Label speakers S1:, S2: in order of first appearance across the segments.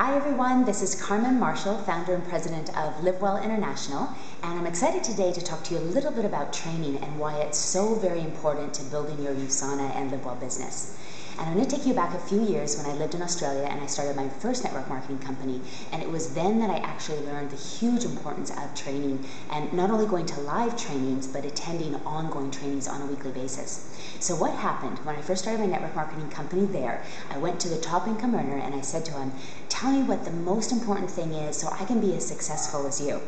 S1: Hi everyone, this is Carmen Marshall, founder and president of LiveWell International, and I'm excited today to talk to you a little bit about training and why it's so very important to building your USANA and LiveWell business. And I'm going to take you back a few years when I lived in Australia and I started my first network marketing company, and it was then that I actually learned the huge importance of training, and not only going to live trainings but attending ongoing trainings on a weekly basis. So what happened when I first started my network marketing company there, I went to the top income earner and I said to him, tell me what the most important thing is so I can be as successful as you.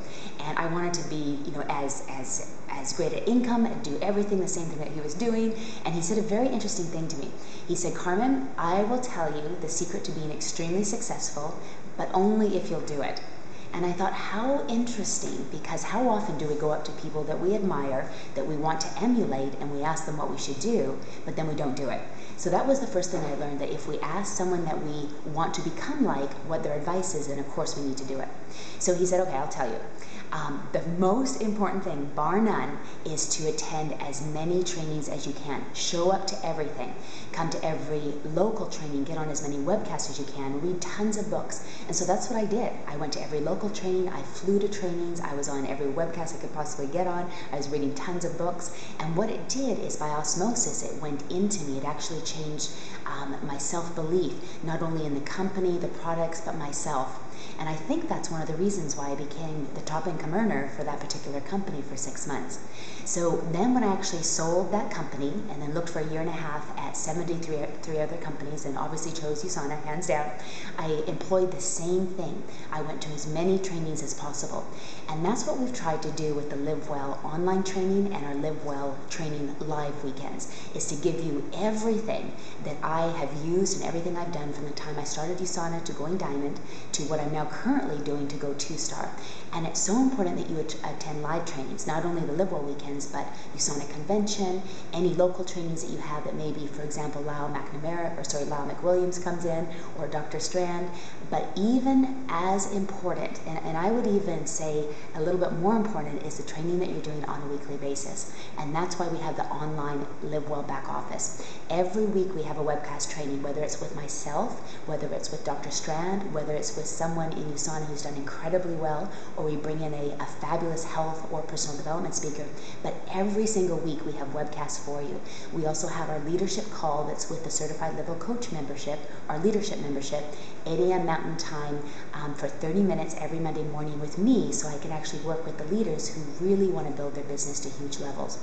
S1: And I wanted to be, as great at income and do everything the same thing that he was doing. And he said a very interesting thing to me. He said, Carmen, I will tell you the secret to being extremely successful, but only if you'll do it. And I thought, how interesting, because how often do we go up to people that we admire, that we want to emulate, and we ask them what we should do, but then we don't do it. So that was the first thing I learned, that if we ask someone that we want to become like what their advice is, then of course we need to do it. So he said, okay, I'll tell you. The most important thing, bar none, is to attend as many trainings as you can. Show up to everything. Come to every local training, get on as many webcasts as you can, read tons of books. And so that's what I did. I went to every local training, I flew to trainings, I was on every webcast I could possibly get on, I was reading tons of books. And what it did is, by osmosis, it went into me. It actually changed my self-belief, not only in the company, the products, but myself. And I think that's one of the reasons why I became the top income earner for that particular company for 6 months. So then when I actually sold that company and then looked for a year and a half at 73 other companies and obviously chose USANA, hands down, I employed the same thing. I went to as many trainings as possible. And that's what we've tried to do with the LiveWell online training and our LiveWell training live weekends, is to give you everything that I have used and everything I've done from the time I started USANA to going diamond to what I'm now currently doing to go 2-star. And it's so important that you attend live trainings, not only the LiveWell weekends, but USANA convention, any local trainings that you have that maybe, for example, Lyle McWilliams comes in, or Dr. Strand. But even as important, and I would even say a little bit more important, is the training that you're doing on a weekly basis. And that's why we have the online LiveWell back office. Every week we have a webcast training, whether it's with myself, whether it's with Dr. Strand, whether it's with someone in USANA who's done incredibly well, or we bring in a fabulous health or personal development speaker. But every single week we have webcasts for you. We also have our leadership call that's with the Certified LiveWell Coach membership, our leadership membership, 8 a.m. Mountain Time, for 30 minutes every Monday morning with me, so I can actually work with the leaders who really want to build their business to huge levels.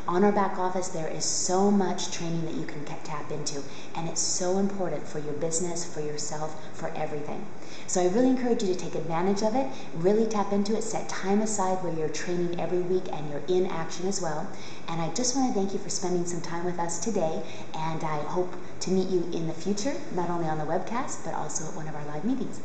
S1: On our back office, there is so much training that you can tap into, and it's so important for your business, for yourself, for everything. So I really encourage you to take advantage of it, really tap into it, set time aside where you're training every week and you're in action as well. And I just want to thank you for spending some time with us today, and I hope to meet you in the future, not only on the webcast, but also at one of our live meetings.